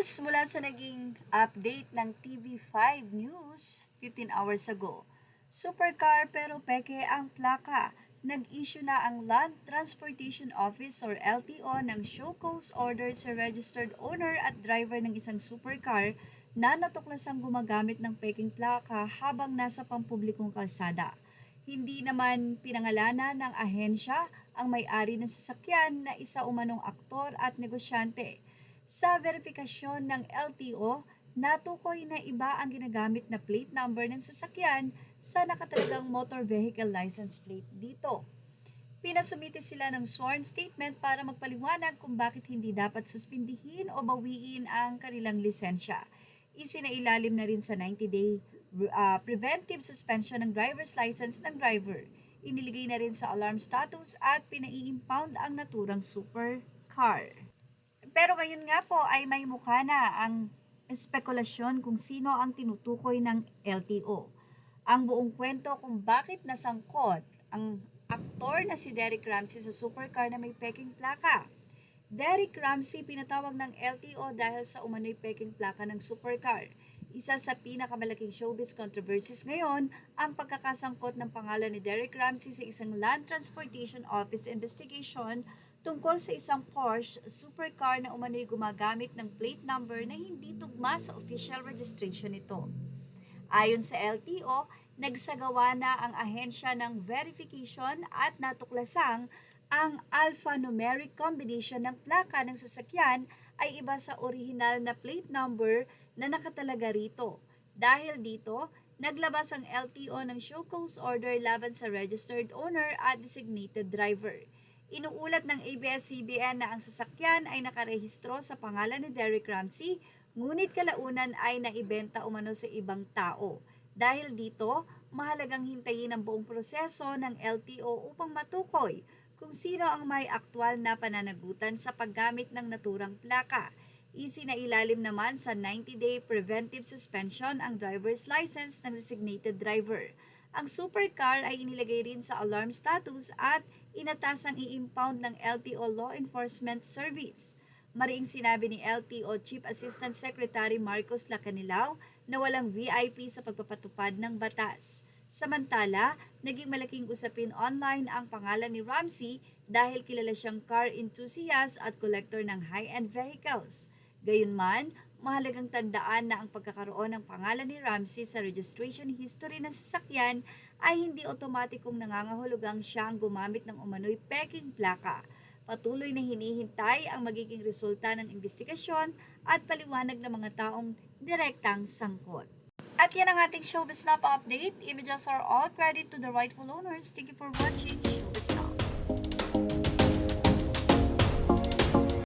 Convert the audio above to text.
News mula sa naging update ng TV5 News 15 hours ago. Supercar pero peke ang plaka. Nag-issue na ang Land Transportation Office or LTO ng show cause order sa registered owner at driver ng isang supercar na natuklasang gumagamit ng peking plaka habang nasa pampublikong kalsada. Hindi naman pinangalanan ng ahensya ang may-ari ng sasakyan na isa umanong aktor at negosyante. Sa verifikasyon ng LTO, natukoy na iba ang ginagamit na plate number ng sasakyan sa nakatalagang motor vehicle license plate dito. Pinasumite sila ng sworn statement para magpaliwanag kung bakit hindi dapat suspindihin o bawiin ang kanilang lisensya. Isinailalim na rin sa 90-day preventive suspension ng driver's license ng driver. Iniligay na rin sa alarm status at pinai-impound ang naturang supercar. Pero ngayon nga po ay may mukha na ang espekulasyon kung sino ang tinutukoy ng LTO. Ang buong kwento kung bakit nasangkot ang aktor na si Derek Ramsey sa supercar na may peking plaka. Derek Ramsey pinatawag ng LTO dahil sa umano'y peking plaka ng supercar. Isa sa pinakamalaking showbiz controversies ngayon ang pagkakasangkot ng pangalan ni Derek Ramsey sa isang Land Transportation Office investigation tungkol sa isang Porsche supercar na umano'y gumagamit ng plate number na hindi tugma sa official registration nito. Ayon sa LTO, nagsagawa na ang ahensya ng verification at natuklasang ang alphanumeric combination ng plaka ng sasakyan ay iba sa orihinal na plate number na nakatalaga rito. Dahil dito, naglabas ang LTO ng show cause order laban sa registered owner at designated driver. Inuulat ng ABS-CBN na ang sasakyan ay nakarehistro sa pangalan ni Derek Ramsey, ngunit kalaunan ay naibenta umano sa ibang tao. Dahil dito, mahalagang hintayin ang buong proseso ng LTO upang matukoy kung sino ang may aktwal na pananagutan sa paggamit ng naturang plaka. Isinailalim naman sa 90-day preventive suspension ang driver's license ng designated driver. Ang supercar ay inilagay rin sa alarm status at inatasang i-impound ng LTO Law Enforcement Service. Mariing sinabi ni LTO Chief Assistant Secretary Marcos Lacanilao na walang VIP sa pagpapatupad ng batas. Samantala, naging malaking usapin online ang pangalan ni Ramsey dahil kilala siyang car enthusiast at collector ng high-end vehicles. Gayunman, mahalagang tandaan na ang pagkakaroon ng pangalan ni Ramsey sa registration history ng sasakyan ay hindi otomatikong nangangahulugang siya ang gumamit ng umano'y peking plaka. Patuloy na hinihintay ang magiging resulta ng investigasyon at paliwanag ng mga taong direktang sangkot. At yan ang ating Showbiz Now update. Images are all credit to the rightful owners. Thank you for watching Showbiz Now.